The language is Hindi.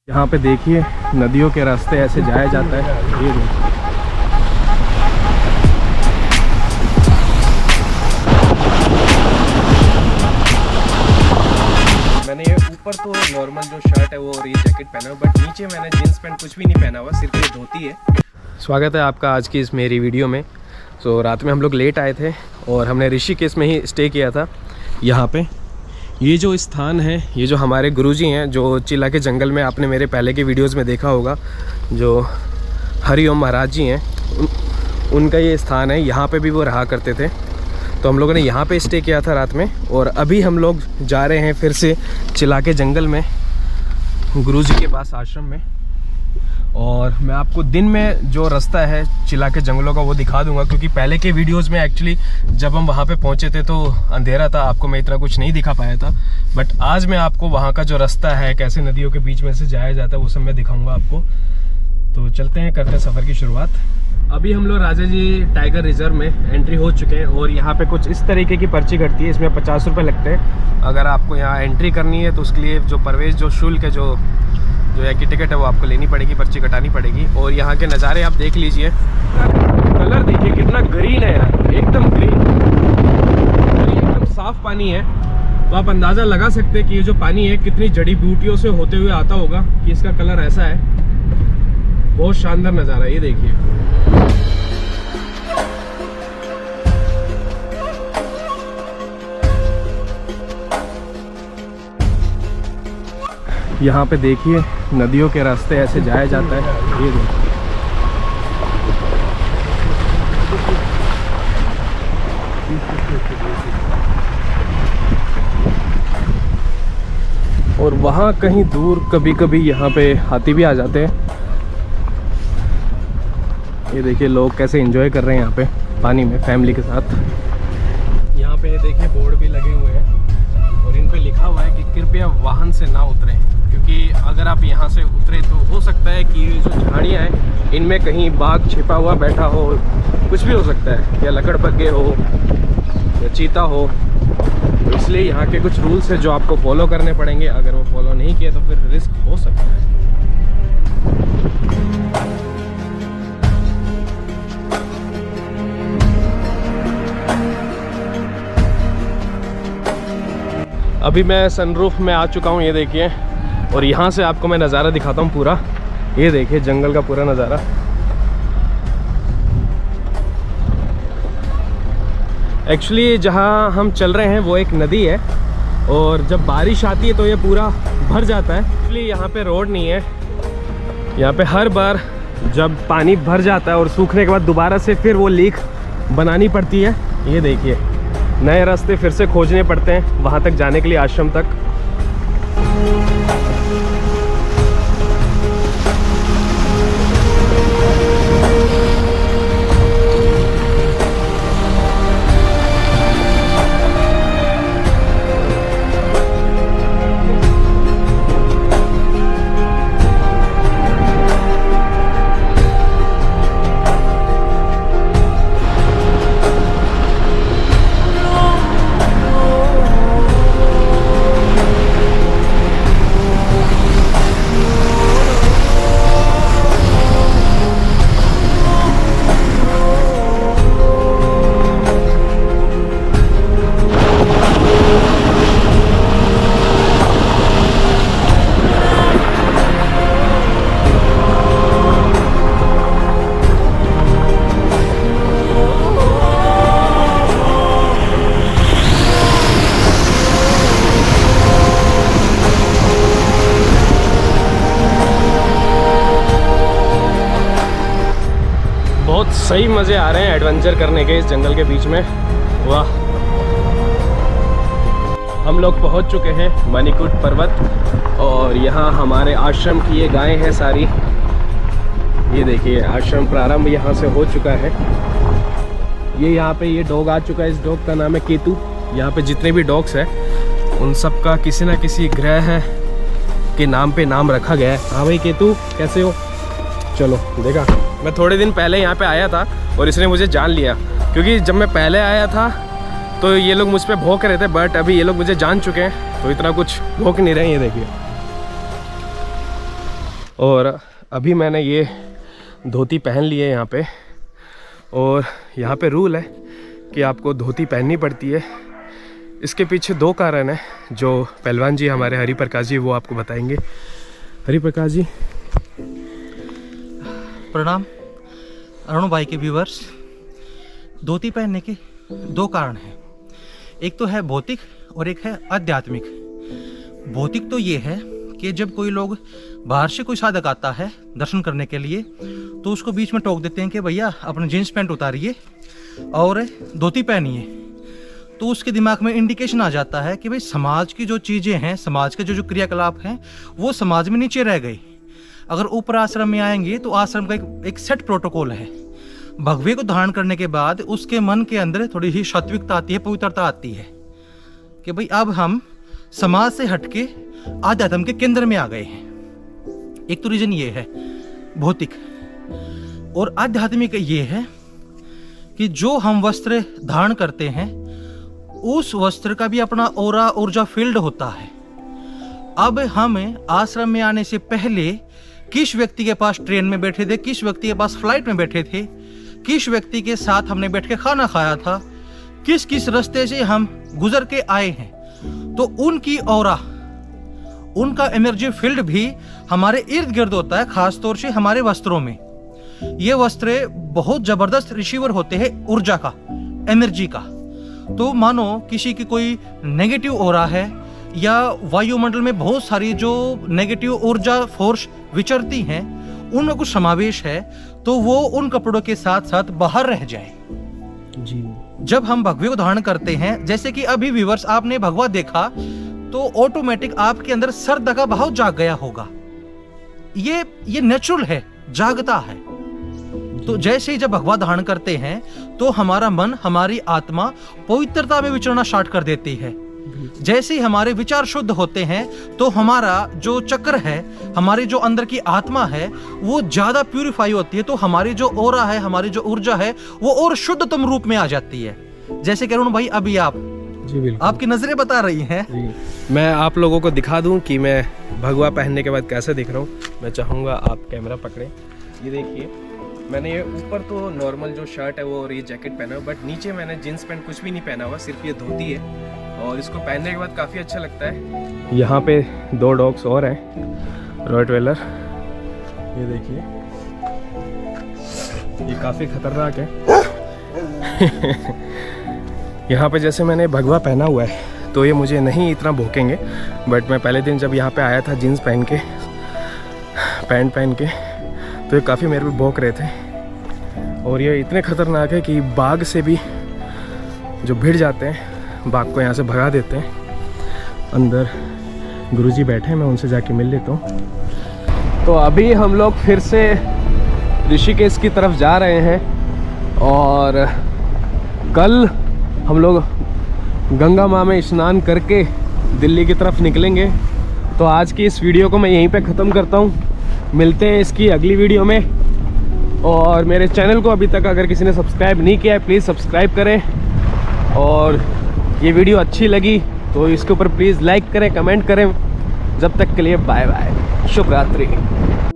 यहाँ पे देखिए नदियों के रास्ते ऐसे जाया जाता है। ये देखिए मैंने ये ऊपर तो नॉर्मल जो शर्ट है वो और ये जैकेट पहना हुआ, बट नीचे मैंने जींस पैंट कुछ भी नहीं पहना हुआ, सिर्फ ये धोती है। स्वागत है आपका आज की इस मेरी वीडियो में। सो रात में हम लोग लेट आए थे और हमने ऋषिकेश में ही स्टे किया था। यहाँ पे ये जो स्थान है, ये जो हमारे गुरुजी हैं जो चिल्ला के जंगल में आपने मेरे पहले के वीडियोस में देखा होगा, जो हरिओम महाराज जी हैं, उनका ये स्थान है। यहाँ पे भी वो रहा करते थे, तो हम लोगों ने यहाँ पे स्टे किया था रात में। और अभी हम लोग जा रहे हैं फिर से चिल्ला के जंगल में गुरुजी के पास आश्रम में। और मैं आपको दिन में जो रास्ता है चिल्ला के जंगलों का वो दिखा दूंगा, क्योंकि पहले के वीडियोस में एक्चुअली जब हम वहाँ पे पहुँचे थे तो अंधेरा था, आपको मैं इतना कुछ नहीं दिखा पाया था। बट आज मैं आपको वहाँ का जो रास्ता है, कैसे नदियों के बीच में से जाया जाता है, वो सब मैं दिखाऊंगा आपको। तो चलते हैं, करते हैं सफ़र की शुरुआत। अभी हम लोग राजा जी टाइगर रिजर्व में एंट्री हो चुके हैं और यहाँ पे कुछ इस तरीके की पर्ची कटती है। इसमें 50 रुपये लगते हैं अगर आपको यहाँ एंट्री करनी है, तो उसके लिए जो प्रवेश जो शुल्क है, जो की टिकट है वो आपको लेनी पड़ेगी, पर्ची कटानी पड़ेगी। और यहाँ के नज़ारे आप देख लीजिए, कलर देखिए कितना ग्रीन है यार, एकदम ग्रीन, एकदम साफ पानी है। तो आप अंदाज़ा लगा सकते हैं कि ये जो पानी है कितनी जड़ी बूटियों से होते हुए आता होगा कि इसका कलर ऐसा है। बहुत शानदार नज़ारा है, ये देखिए। यहाँ पे देखिए नदियों के रास्ते ऐसे जाया जाता है। ये देखिए और वहाँ कहीं दूर कभी कभी यहाँ पे हाथी भी आ जाते हैं। ये देखिए लोग कैसे एंजॉय कर रहे हैं यहाँ पे पानी में फैमिली के साथ। यहाँ पे ये देखिए बोर्ड भी लगे हुए हैं और इन पे लिखा हुआ है कि कृपया वाहन से ना उतरें, क्योंकि अगर आप यहाँ से उतरे तो हो सकता है कि ये जो झाड़ियाँ हैं इनमें कहीं बाघ छिपा हुआ बैठा हो, कुछ भी हो सकता है, या लकड़बग्घे हो या चीता हो। तो इसलिए यहाँ के कुछ रूल्स है जो आपको फॉलो करने पड़ेंगे। अगर वो फॉलो नहीं किए तो फिर रिस्क हो सकता है। अभी मैं सनरूफ में आ चुका हूँ, ये देखिए। और यहाँ से आपको मैं नज़ारा दिखाता हूँ पूरा। ये देखिए जंगल का पूरा नज़ारा। एक्चुअली जहाँ हम चल रहे हैं वो एक नदी है और जब बारिश आती है तो ये पूरा भर जाता है। एक्चुअली यहाँ पे रोड नहीं है। यहाँ पे हर बार जब पानी भर जाता है और सूखने के बाद दोबारा से फिर वो लीक बनानी पड़ती है। ये देखिए नए रास्ते फिर से खोजने पड़ते हैं वहाँ तक जाने के लिए, आश्रम तक। बहुत सही मज़े आ रहे हैं एडवेंचर करने के इस जंगल के बीच में। वाह, हम लोग पहुंच चुके हैं मणिकूट पर्वत और यहाँ हमारे आश्रम की ये गायें हैं सारी। ये देखिए आश्रम प्रारंभ यहाँ से हो चुका है। ये यहाँ पे ये डॉग आ चुका है, इस डॉग का नाम है केतु। यहाँ पे जितने भी डॉग्स हैं उन सब का किसी ना किसी ग्रह के नाम पे नाम रखा गया है। हाँ भाई केतु कैसे हो? चलो देखा, मैं थोड़े दिन पहले यहाँ पे आया था और इसने मुझे जान लिया, क्योंकि जब मैं पहले आया था तो ये लोग मुझ पर भौंक रहे थे, बट अभी ये लोग मुझे जान चुके हैं तो इतना कुछ भौंक नहीं रहे। ये देखिए और अभी मैंने ये धोती पहन ली है यहाँ पे। और यहाँ पे रूल है कि आपको धोती पहननी पड़ती है। इसके पीछे 2 कारण हैं जो पहलवान जी हमारे हरिप्रकाश जी वो आपको बताएंगे। हरिप्रकाश जी। प्रणाम अरुण भाई के व्यूवर्स। धोती पहनने के 2 कारण हैं, एक तो है भौतिक और एक है आध्यात्मिक। भौतिक तो ये है कि जब कोई लोग बाहर से कोई साधक आता है दर्शन करने के लिए तो उसको बीच में टोक देते हैं कि भैया अपने जीन्स पैंट उतारिए और धोती पहनिए, तो उसके दिमाग में इंडिकेशन आ जाता है कि भाई समाज की जो चीज़ें हैं, समाज के जो क्रियाकलाप हैं वो समाज में नीचे रह गई। अगर ऊपर आश्रम में आएंगे तो आश्रम का एक सेट प्रोटोकॉल है। भगवे को धारण करने के बाद उसके मन के अंदर थोड़ी ही सात्विकता आती है, पवित्रता आती है कि भाई अब हम समाज से हटके आध्यात्म के केंद्र में आ गए हैं। एक तो रीजन ये है भौतिक। और आध्यात्मिक ये है कि जो हम वस्त्र धारण करते हैं उस वस्त्र का भी अपना ऑरा ऊर्जा फील्ड होता है। अब हम आश्रम में आने से पहले किस व्यक्ति के पास ट्रेन में बैठे थे, किस व्यक्ति के पास फ्लाइट में बैठे थे, किस व्यक्ति के साथ हमने बैठ के खाना खाया था, किस किस रास्ते से हम गुजर के आए हैं, तो उनकी ऑरा, उनका एनर्जी फील्ड भी हमारे इर्द गिर्द होता है, खासतौर से हमारे वस्त्रों में। ये वस्त्र बहुत जबरदस्त रिसीवर होते हैं ऊर्जा का, एनर्जी का। तो मानो किसी की कोई नेगेटिव ऑरा है या वायुमंडल में बहुत सारी जो नेगेटिव ऊर्जा फोर्स विचरती हैं उनमें कुछ समावेश है, तो वो उन कपड़ों के साथ साथ बाहर रह जाए जी। जब हम भगवे को धारण करते हैं, जैसे कि अभी व्यूअर्स आपने भगवा देखा तो ऑटोमेटिक आपके अंदर सर्द का भाव जाग गया होगा। ये नेचुरल है, जागता है। तो जैसे ही जब भगवा धारण करते हैं तो हमारा मन, हमारी आत्मा पवित्रता में विचरना स्टार्ट कर देती है। जैसे ही हमारे विचार शुद्ध होते हैं तो हमारा जो चक्र है, हमारी जो अंदर की आत्मा है वो ज्यादा प्यूरिफाई होती है। तो हमारी जो ऑरा है, हमारी जो ऊर्जा है वो और शुद्धतम रूप में आ जाती है। जैसे करुण भाई अभी आप जी बिल्कुल आपकी नजरें बता रही हैं। मैं आप लोगों को दिखा दूं कि मैं भगवा पहनने के बाद कैसे दिख रहा हूँ। मैं चाहूँगा आप कैमरा पकड़ें। ये देखिए, मैंने ये ऊपर तो नॉर्मल जो शर्ट है वो और ये जैकेट पहना है, बट नीचे मैंने जीन्स पैंट कुछ भी नहीं पहना हुआ, सिर्फ ये धोती है। और इसको पहनने के बाद काफ़ी अच्छा लगता है। यहाँ पे 2 डॉग्स और हैं, रॉटवेलर। ये देखिए, ये काफ़ी खतरनाक है। यहाँ पे जैसे मैंने भगवा पहना हुआ है तो ये मुझे नहीं इतना भौंकेंगे, बट मैं पहले दिन जब यहाँ पे आया था जीन्स पहन के, पैंट पहन के, तो ये काफ़ी मेरे पे भौंक रहे थे। और ये इतने ख़तरनाक है कि बाघ से भी जो भिड़ जाते हैं, बाघ को यहाँ से भगा देते हैं। अंदर गुरुजी बैठे हैं, मैं उनसे जाके मिल लेता हूँ। तो अभी हम लोग फिर से ऋषिकेश की तरफ जा रहे हैं और कल हम लोग गंगा माँ में स्नान करके दिल्ली की तरफ निकलेंगे। तो आज की इस वीडियो को मैं यहीं पे ख़त्म करता हूँ। मिलते हैं इसकी अगली वीडियो में। और मेरे चैनल को अभी तक अगर किसी ने सब्सक्राइब नहीं किया है प्लीज़ सब्सक्राइब करें। और ये वीडियो अच्छी लगी तो इसके ऊपर प्लीज़ लाइक करें, कमेंट करें। जब तक के लिए बाय बाय, शुभ रात्रि।